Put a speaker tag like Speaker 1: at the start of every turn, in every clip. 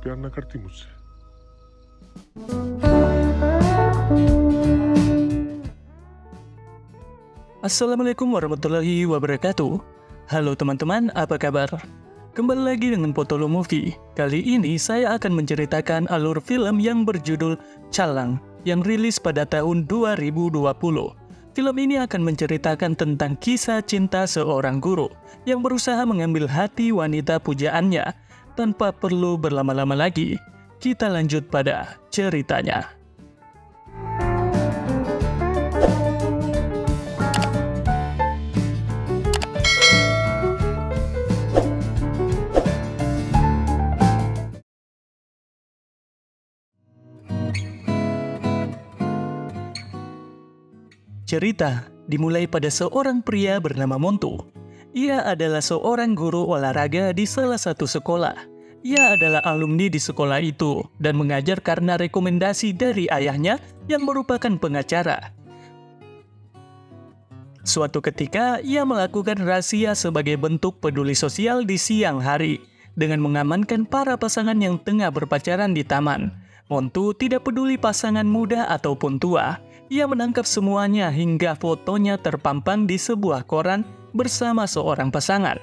Speaker 1: pian na kartimus.
Speaker 2: Assalamualaikum warahmatullahi wabarakatuh. Halo teman-teman, apa kabar? Kembali lagi dengan Potolo Movie. Kali ini saya akan menceritakan alur film yang berjudul Calang yang rilis pada tahun 2020. Film ini akan menceritakan tentang kisah cinta seorang guru yang berusaha mengambil hati wanita pujaannya. Tanpa perlu berlama-lama lagi, kita lanjut pada ceritanya. Cerita dimulai pada seorang pria bernama Montu. Ia adalah seorang guru olahraga di salah satu sekolah. Ia adalah alumni di sekolah itu dan mengajar karena rekomendasi dari ayahnya yang merupakan pengacara. Suatu ketika, ia melakukan razia sebagai bentuk peduli sosial di siang hari dengan mengamankan para pasangan yang tengah berpacaran di taman. Montu tidak peduli pasangan muda ataupun tua. Ia menangkap semuanya hingga fotonya terpampang di sebuah koran bersama seorang pasangan.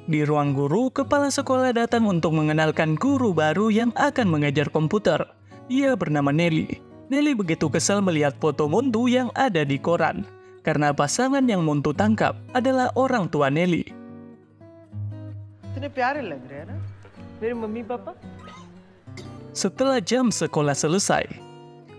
Speaker 2: Di ruang guru, kepala sekolah datang untuk mengenalkan guru baru yang akan mengajar komputer. Ia bernama Nelly. Nelly begitu kesal melihat foto Montu yang ada di koran, karena pasangan yang Montu tangkap adalah orang tua Nelly.
Speaker 3: इतने प्यारे लग रहे हैं ना मेरे mummy papa.
Speaker 2: Setelah jam sekolah selesai,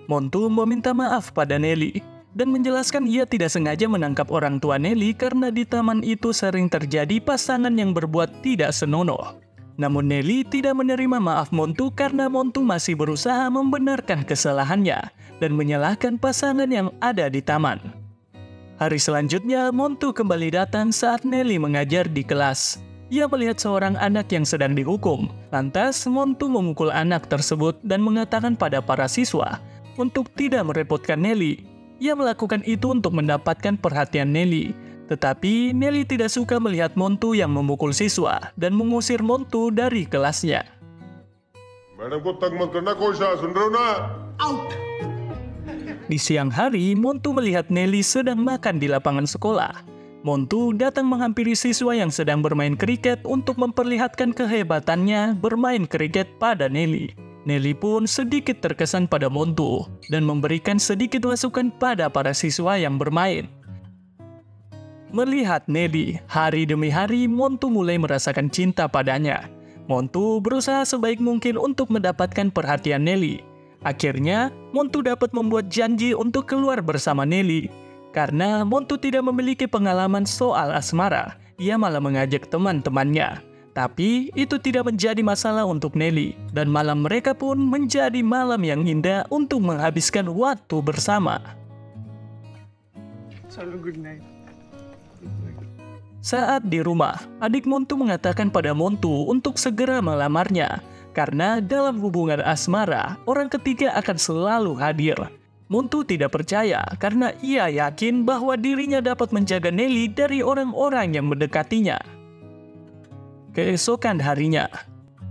Speaker 2: Montu meminta maaf pada Nelly dan menjelaskan ia tidak sengaja menangkap orang tua Nelly karena di taman itu sering terjadi pasangan yang berbuat tidak senonoh. Namun Nelly tidak menerima maaf Montu karena Montu masih berusaha membenarkan kesalahannya dan menyalahkan pasangan yang ada di taman. Hari selanjutnya, Montu kembali datang saat Nelly mengajar di kelas. Ia melihat seorang anak yang sedang dihukum. Lantas, Montu memukul anak tersebut dan mengatakan pada para siswa untuk tidak merepotkan Nelly. Ia melakukan itu untuk mendapatkan perhatian Nelly. Tetapi Nelly tidak suka melihat Montu yang memukul siswa dan mengusir Montu dari kelasnya.
Speaker 1: Madam ko tang mat karna koi sa sun rahe ho na?
Speaker 3: Out.
Speaker 2: Di siang hari, Montu melihat Nelly sedang makan di lapangan sekolah. Montu datang menghampiri siswa yang sedang bermain kriket untuk memperlihatkan kehebatannya bermain kriket pada Nelly. Nelly pun sedikit terkesan pada Montu dan memberikan sedikit masukan pada para siswa yang bermain. Melihat Nelly, hari demi hari Montu mulai merasakan cinta padanya. Montu berusaha sebaik mungkin untuk mendapatkan perhatian Nelly. Akhirnya, Montu dapat membuat janji untuk keluar bersama Nelly. Karena Montu tidak memiliki pengalaman soal asmara, ia malah mengajak teman-temannya. Tapi itu tidak menjadi masalah untuk Nelly, dan malam mereka pun menjadi malam yang indah untuk menghabiskan waktu bersama.
Speaker 3: चलो good night.
Speaker 2: Saat di rumah, adik Montu mengatakan pada Montu untuk segera melamarnya, karena dalam hubungan asmara, orang ketiga akan selalu hadir. Montu tidak percaya karena ia yakin bahwa dirinya dapat menjaga Nelly dari orang-orang yang mendekatinya. Keesokan harinya,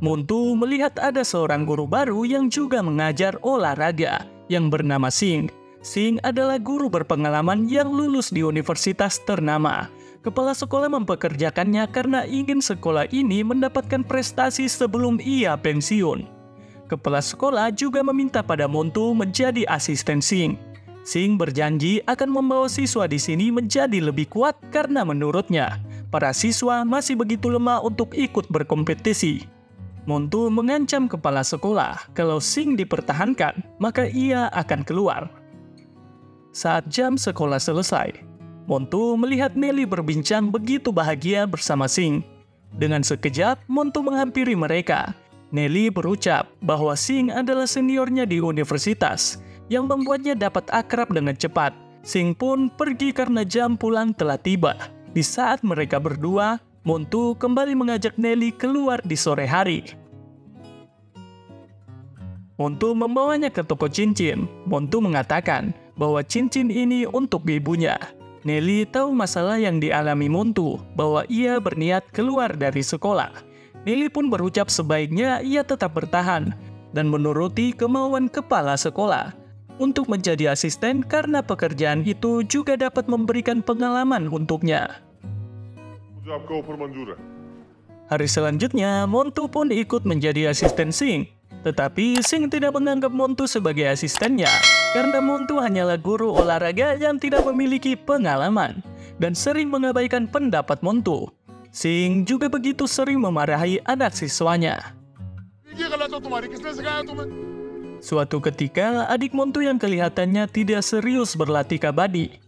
Speaker 2: Montu melihat ada seorang guru baru yang juga mengajar olahraga yang bernama Singh. Singh adalah guru berpengalaman yang lulus di universitas ternama. Kepala sekolah mempekerjakannya karena ingin sekolah ini mendapatkan prestasi sebelum ia pensiun. Kepala sekolah juga meminta pada Montu menjadi asisten Singh. Singh berjanji akan membawa siswa di sini menjadi lebih kuat karena menurutnya, para siswa masih begitu lemah untuk ikut berkompetisi. Montu mengancam kepala sekolah kalau Singh dipertahankan, maka ia akan keluar. Saat jam sekolah selesai, Montu melihat Nelly berbincang begitu bahagia bersama Singh. Dengan sekejap, Montu menghampiri mereka. Nelly berucap bahwa Singh adalah seniornya di universitas yang membuatnya dapat akrab dengan cepat. Singh pun pergi karena jam pulang telah tiba. Di saat mereka berdua, Montu kembali mengajak Nelly keluar di sore hari. Montu membawanya ke toko cincin. Montu mengatakan bahwa cincin ini untuk ibunya. Nelly tahu masalah yang dialami Montu, bahwa ia berniat keluar dari sekolah. Nelly pun berucap sebaiknya ia tetap bertahan dan menuruti kemauan kepala sekolah untuk menjadi asisten karena pekerjaan itu juga dapat memberikan pengalaman untuknya.
Speaker 1: मुझे आपका ऑफर मंजूर है।
Speaker 2: Hari selanjutnya, Montu pun ikut menjadi asisten Singh. Tetapi Singh tidak menganggap Montu sebagai asistennya karena Montu hanyalah guru olahraga yang tidak memiliki pengalaman dan sering mengabaikan pendapat Montu. Singh juga begitu sering memarahi anak siswanya.
Speaker 1: ये गलत हो तुम्हारी, किसने सिखाया तुम्हें?
Speaker 2: Suatu ketika, adik Montu yang kelihatannya tidak serius berlatih kabadi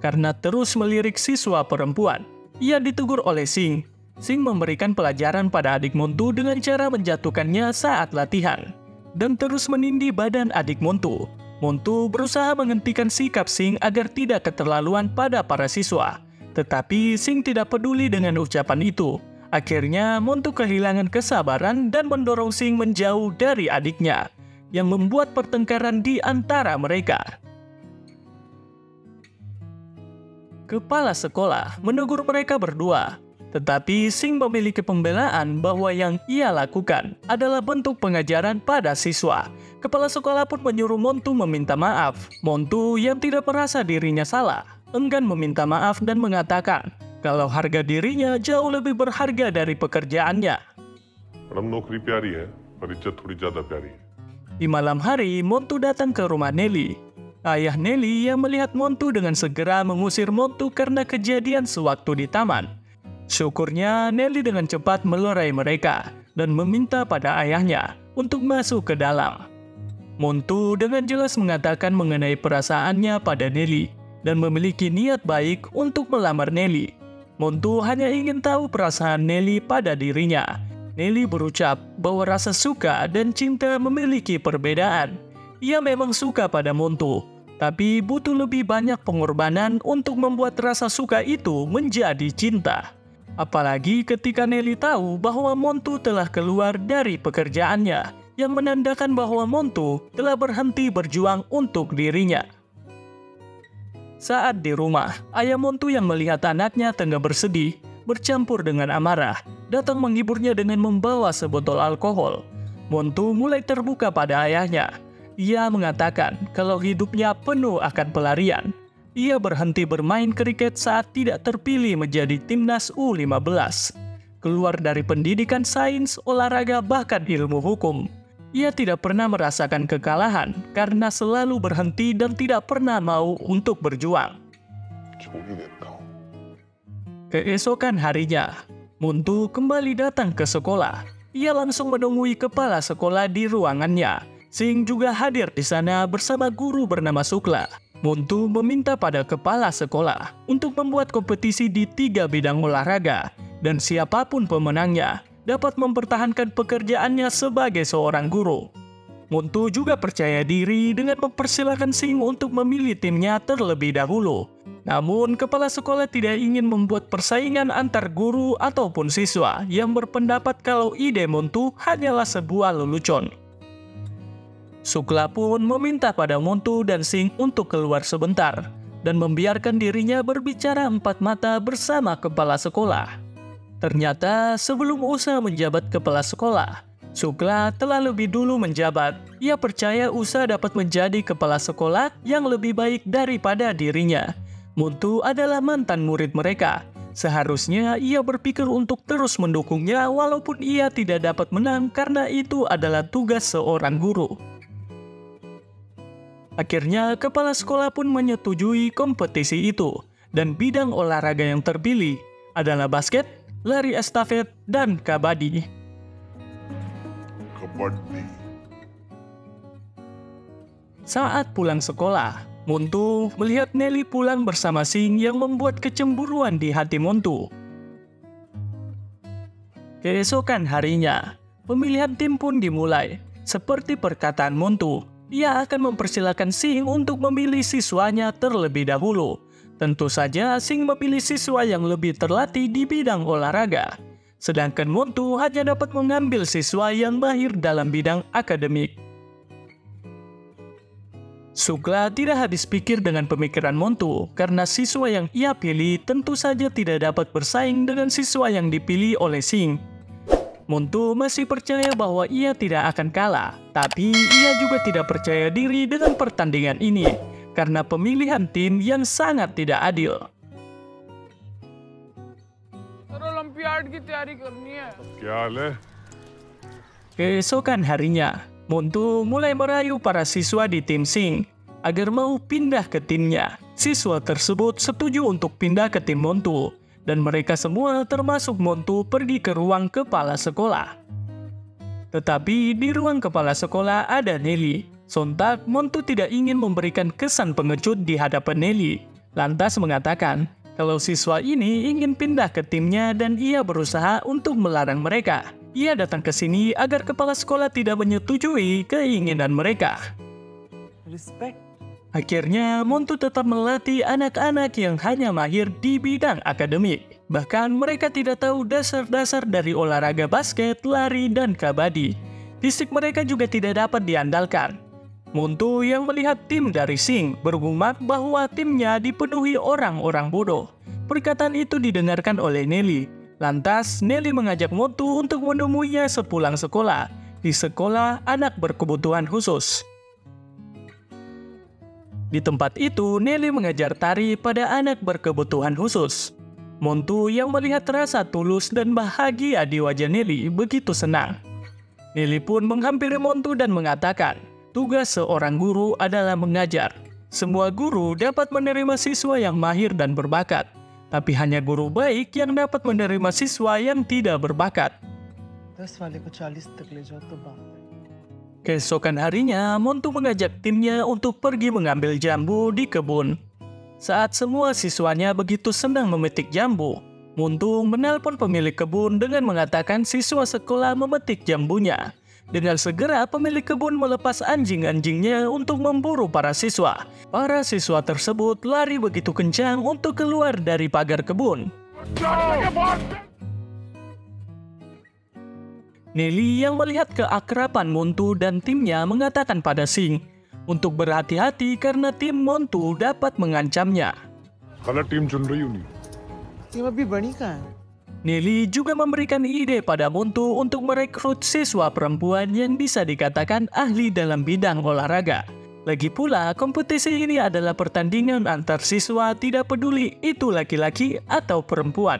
Speaker 2: karena terus melirik siswa perempuan. Ia ditegur oleh Singh. Singh memberikan pelajaran pada adik Montu dengan cara menjatuhkannya saat latihan dan terus menindih badan adik Montu. Montu berusaha menghentikan sikap Singh agar tidak keterlaluan pada para siswa. Tetapi Singh tidak peduli dengan ucapan itu. Akhirnya Montu kehilangan kesabaran dan mendorong Singh menjauh dari adiknya, yang membuat pertengkaran di antara mereka. Kepala sekolah menegur mereka berdua, tetapi Singh memiliki pembelaan bahwa yang ia lakukan adalah bentuk pengajaran pada siswa. Kepala sekolah pun menyuruh Montu meminta maaf. Montu yang tidak merasa dirinya salah, enggan meminta maaf dan mengatakan kalau harga dirinya jauh lebih berharga dari pekerjaannya.
Speaker 1: Madam नौकरी प्यारी है, पर इज्जत थोड़ी ज्यादा प्यारी है।
Speaker 2: Di malam hari, Montu datang ke rumah Nelly. Ayah Nelly yang melihat Montu dengan segera mengusir Montu karena kejadian sewaktu di taman. Syukurnya Nelly dengan cepat melerai mereka dan meminta pada ayahnya untuk masuk ke dalam. Montu dengan jelas mengatakan mengenai perasaannya pada Nelly dan memiliki niat baik untuk melamar Nelly. Montu hanya ingin tahu perasaan Nelly pada dirinya. Nelly berucap bahwa rasa suka dan cinta memiliki perbedaan. Ia memang suka pada Montu, tapi butuh lebih banyak pengorbanan untuk membuat rasa suka itu menjadi cinta. Apalagi ketika Nelly tahu bahwa Montu telah keluar dari pekerjaannya, yang menandakan bahwa Montu telah berhenti berjuang untuk dirinya. Saat di rumah, ayah Montu yang melihat anaknya tengah bersedih, bercampur dengan amarah, datang menghiburnya dengan membawa sebotol alkohol. Montu mulai terbuka pada ayahnya. Ia mengatakan kalau hidupnya penuh akan pelarian. Ia berhenti bermain kriket saat tidak terpilih menjadi timnas U15. Keluar dari pendidikan sains, olahraga, bahkan ilmu hukum. Ia tidak pernah merasakan kekalahan karena selalu berhenti dan tidak pernah mau untuk berjuang. Keesokan harinya, Montu kembali datang ke sekolah. Ia langsung menemui kepala sekolah di ruangannya. Singh juga hadir di sana bersama guru bernama Sukla. Montu meminta pada kepala sekolah untuk membuat kompetisi di 3 bidang olahraga dan siapapun pemenangnya dapat mempertahankan pekerjaannya sebagai seorang guru. Montu juga percaya diri dengan mempersilahkan Singh untuk memilih timnya terlebih dahulu. Namun, kepala sekolah tidak ingin membuat persaingan antar guru ataupun siswa yang berpendapat kalau ide Montu hanyalah sebuah lelucon. Sukla pun meminta pada Montu dan Singh untuk keluar sebentar dan membiarkan dirinya berbicara empat mata bersama kepala sekolah. Ternyata sebelum Usa menjabat kepala sekolah, Sukla telah lebih dulu menjabat. Ia percaya Usa dapat menjadi kepala sekolah yang lebih baik daripada dirinya. Montu adalah mantan murid mereka. Seharusnya ia berpikir untuk terus mendukungnya walaupun ia tidak dapat menang karena itu adalah tugas seorang guru. Akhirnya kepala sekolah pun menyetujui kompetisi itu dan bidang olahraga yang terpilih adalah basket, lari estafet, dan kabadi.
Speaker 1: Kabaddi.
Speaker 2: Saat pulang sekolah, Montu melihat Nelly pulang bersama Singh yang membuat kecemburuan di hati Montu. Keesokan harinya, pemilihan tim pun dimulai. Seperti perkataan Montu, ia akan mempersilahkan Singh untuk memilih siswanya terlebih dahulu. Tentu saja Singh memilih siswa yang lebih terlatih di bidang olahraga. Sedangkan Montu hanya dapat mengambil siswa yang mahir dalam bidang akademik. Sukla tidak habis pikir dengan pemikiran Montu karena siswa yang ia pilih tentu saja tidak dapat bersaing dengan siswa yang dipilih oleh Singh. Montu masih percaya bahwa ia tidak akan kalah, tapi ia juga tidak percaya diri dengan pertandingan ini karena pemilihan tim yang sangat tidak adil.
Speaker 4: Olympiad की तैयारी करनी है।
Speaker 1: क्या हाल है?
Speaker 2: Keesokan harinya, Montu mulai merayu para siswa di tim Sing agar mau pindah ke timnya. Siswa tersebut setuju untuk pindah ke tim Montu, dan mereka semua termasuk Montu pergi ke ruang kepala sekolah. Tetapi di ruang kepala sekolah ada Nelly. Sontak, Montu tidak ingin memberikan kesan pengecut di hadapan Nelly, lantas mengatakan kalau siswa ini ingin pindah ke timnya dan ia berusaha untuk melarang mereka. Ia datang ke sini agar kepala sekolah tidak menyetujui keinginan mereka.
Speaker 3: Respect.
Speaker 2: Akhirnya, Montu tetap melatih anak-anak yang hanya mahir di bidang akademik. Bahkan mereka tidak tahu dasar-dasar dari olahraga basket, lari, dan kabadi. Fisik mereka juga tidak dapat diandalkan. Montu yang melihat tim dari Sing bergumam bahwa timnya dipenuhi orang-orang bodoh. Perkataan itu didengarkan oleh Nelly. Lantas, Nelly mengajak Montu untuk menemuinya sepulang sekolah di sekolah anak berkebutuhan khusus. Di tempat itu, Nelly mengajar tari pada anak berkebutuhan khusus. Montu yang melihat rasa tulus dan bahagia di wajah Nelly begitu senang. Nelly pun menghampiri Montu dan mengatakan, tugas seorang guru adalah mengajar. Semua guru dapat menerima siswa yang mahir dan berbakat, tapi hanya guru baik yang dapat menerima siswa yang tidak berbakat.
Speaker 3: 10 वाले को 40 तक ले जाओ तो बात है।
Speaker 2: Keesokan harinya, Montu mengajak timnya untuk pergi mengambil jambu di kebun. Saat semua siswanya begitu senang memetik jambu, Montu menelpon pemilik kebun dengan mengatakan siswa sekolah memetik jambunya. Dengan segera, pemilik kebun melepas anjing-anjingnya untuk memburu para siswa. Para siswa tersebut lari begitu kencang untuk keluar dari pagar kebun. Nelly yang melihat keakraban Montu dan timnya mengatakan pada Sing untuk berhati-hati karena tim Montu dapat mengancamnya.
Speaker 1: गलत टीम चुन रही हूँ नहीं।
Speaker 3: टीम अभी बनी कहाँ है?
Speaker 2: Nelly juga memberikan ide pada Montu untuk merekrut siswa perempuan yang bisa dikatakan ahli dalam bidang olahraga. Lagi pula, kompetisi ini adalah pertandingan antar siswa tidak peduli itu laki-laki atau perempuan.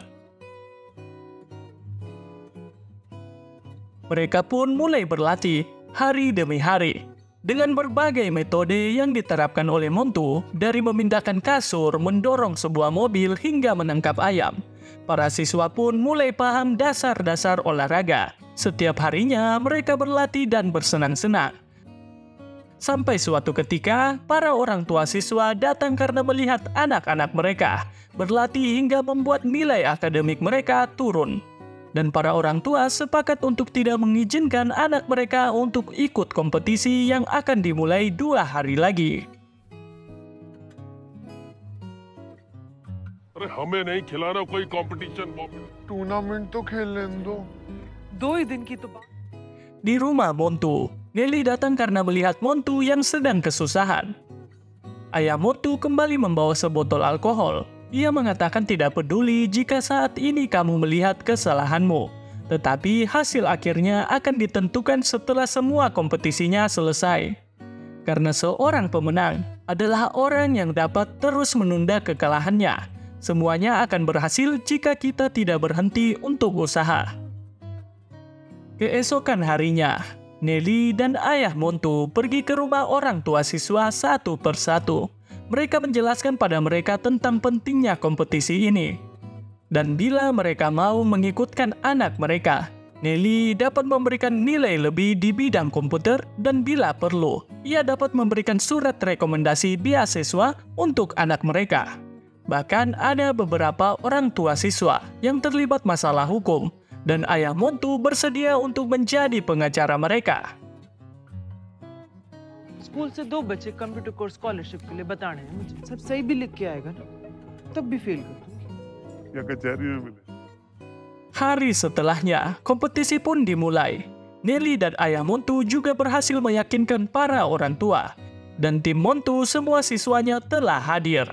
Speaker 2: Mereka pun mulai berlatih hari demi hari dengan berbagai metode yang diterapkan oleh Montu, dari memindahkan kasur, mendorong sebuah mobil hingga menangkap ayam. Para siswa pun mulai paham dasar-dasar olahraga. Setiap harinya mereka berlatih dan bersenang-senang. Sampai suatu ketika, para orang tua siswa datang karena melihat anak-anak mereka berlatih hingga membuat nilai akademik mereka turun. Dan para orang tua sepakat untuk tidak mengizinkan anak mereka untuk ikut kompetisi yang akan dimulai 2 hari lagi.
Speaker 1: अरे हमें नहीं खिलाना कोई competition tournament तो खेलने दो।
Speaker 3: 2 ही दिन की तो बात।
Speaker 2: Di rumah Montu, Nelly datang karena melihat Montu yang sedang kesusahan. Ayah Montu kembali membawa sebotol alkohol. Ia mengatakan tidak peduli jika saat ini kamu melihat kesalahanmu, tetapi hasil akhirnya akan ditentukan setelah semua kompetisinya selesai. Karena seorang pemenang adalah orang yang dapat terus menunda kekalahannya. Semuanya akan berhasil jika kita tidak berhenti untuk usaha. Keesokan harinya, Nelly dan ayah Montu pergi ke rumah orang tua siswa satu persatu. Mereka menjelaskan pada mereka tentang pentingnya kompetisi ini. Dan bila mereka mau mengikutkan anak mereka, Nelly dapat memberikan nilai lebih di bidang komputer dan bila perlu, ia dapat memberikan surat rekomendasi beasiswa untuk anak mereka. Bahkan ada beberapa orang tua siswa yang terlibat masalah hukum dan ayah Montu bersedia untuk menjadi pengacara mereka.
Speaker 3: School से 2 बच्चे computer course scholarship के लिए बताने हैं मुझे। सब सही भी लिख के आएगा ना, तब भी फेल कर दूंगी।
Speaker 1: या कचहरी में मिले।
Speaker 2: Hari setelahnya, kompetisi pun dimulai. Nelly dan ayah Montu juga berhasil meyakinkan para orang tua. Dan tim Montu semua siswanya telah hadir.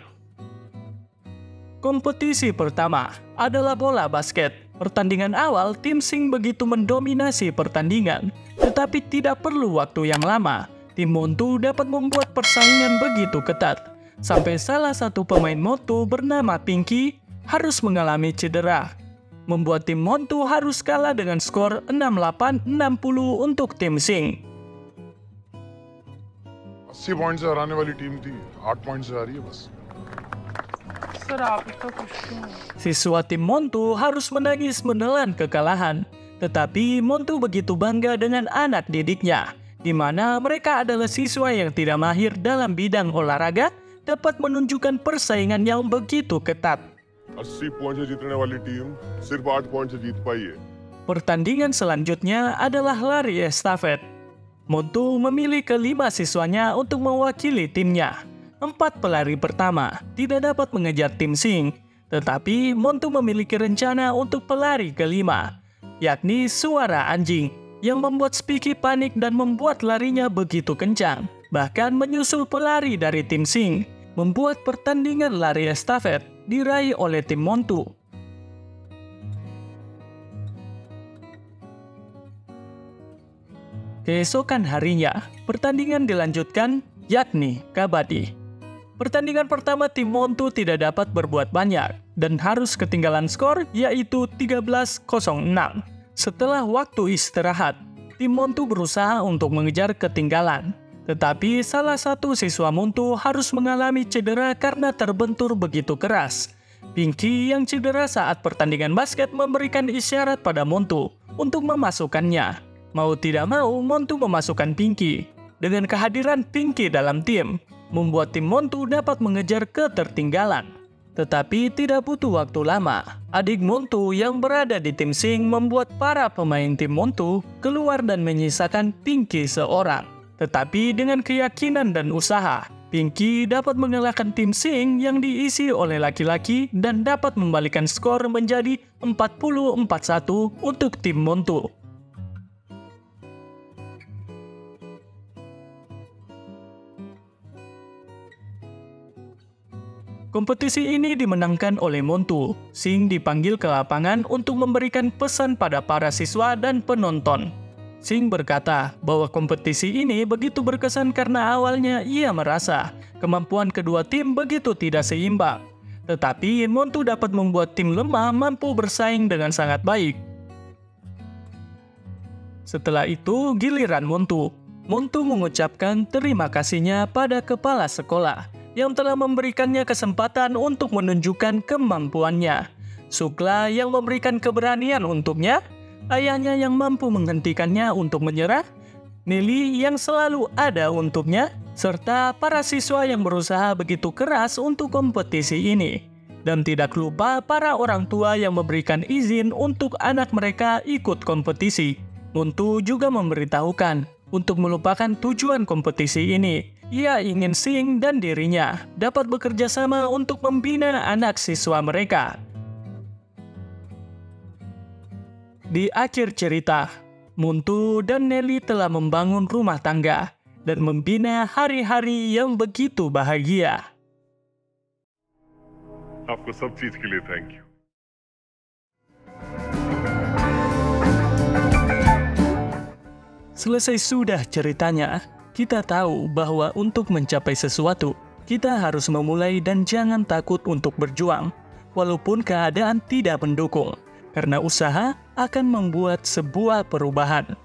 Speaker 2: Kompetisi pertama adalah bola basket. Pertandingan awal, tim Sing begitu mendominasi pertandingan, tetapi tidak perlu waktu yang lama. Tim Montu dapat membuat persaingan begitu ketat, sampai salah satu pemain Montu bernama Pinky harus mengalami cedera, membuat tim Montu harus kalah dengan skor 68-60 untuk tim Sing.
Speaker 1: 80 पॉइंट से हराने वाली टीम थी, 8 पॉइंट से हारी है बस।
Speaker 4: सर आप इतना खुश क्यों हैं?
Speaker 2: Siswa tim Montu harus menangis menelan kekalahan, tetapi Montu begitu bangga dengan anak didiknya, di mana mereka adalah siswa yang tidak mahir dalam bidang olahraga, dapat menunjukkan persaingan yang begitu ketat.
Speaker 1: 80 पॉइंट से जीतने वाली टीम सिर्फ 8 पॉइंट से जीत पाई है।
Speaker 2: Pertandingan selanjutnya adalah lari estafet. Montu memilih kelima siswanya untuk mewakili timnya. 4 pelari pertama tidak dapat mengejar tim Sing, tetapi Montu memiliki rencana untuk pelari kelima, yakni suara anjing, yang membuat Spiky panik dan membuat larinya begitu kencang, bahkan menyusul pelari dari tim Sing, membuat pertandingan lari estafet diraih oleh tim Montu. Keesokan harinya, pertandingan dilanjutkan, yakni kabadi. Pertandingan pertama tim Montu tidak dapat berbuat banyak dan harus ketinggalan skor, yaitu 13-06. Setelah waktu istirahat, tim Montu berusaha untuk mengejar ketinggalan. Tetapi salah satu siswa Montu harus mengalami cedera karena terbentur begitu keras. Pinky yang cedera saat pertandingan basket memberikan isyarat pada Montu untuk memasukkannya. Mau tidak mau, Montu memasukkan Pinky. Dengan kehadiran Pinky dalam tim, membuat tim Montu dapat mengejar ketertinggalan. Tetapi tidak butuh waktu lama, adik Montu yang berada di tim Sing membuat para pemain tim Montu keluar dan menyisakan Pinky seorang. Tetapi dengan keyakinan dan usaha, Pinky dapat mengalahkan tim Sing yang diisi oleh laki-laki dan dapat membalikan skor menjadi 40-41 untuk tim Montu. Kompetisi ini dimenangkan oleh Montu. Sing dipanggil ke lapangan untuk memberikan pesan pada para siswa dan penonton. Sing berkata bahwa kompetisi ini begitu berkesan karena awalnya ia merasa kemampuan kedua tim begitu tidak seimbang. Tetapi Montu dapat membuat tim lemah mampu bersaing dengan sangat baik. Setelah itu giliran Montu. Montu mengucapkan terima kasihnya pada kepala sekolah yang telah memberikannya kesempatan untuk menunjukkan kemampuannya. Sukla yang memberikan keberanian untuknya, ayahnya yang mampu menghentikannya untuk menyerah, Nelly yang selalu ada untuknya, serta para siswa yang berusaha begitu keras untuk kompetisi ini. Dan tidak lupa para orang tua yang memberikan izin untuk anak mereka ikut kompetisi. Montu juga memberitahukan untuk melupakan tujuan kompetisi ini. Ia ingin Sing dan dirinya dapat bekerja sama untuk membina anak siswa mereka. Di akhir cerita, Montu dan Nelly telah membangun rumah tangga dan membina hari-hari yang begitu bahagia.
Speaker 1: आपको सब चीज के लिए thank you.
Speaker 2: Selesai sudah ceritanya, kita tahu bahwa untuk mencapai sesuatu, kita harus memulai dan jangan takut untuk berjuang, walaupun keadaan tidak mendukung, karena usaha akan membuat sebuah perubahan.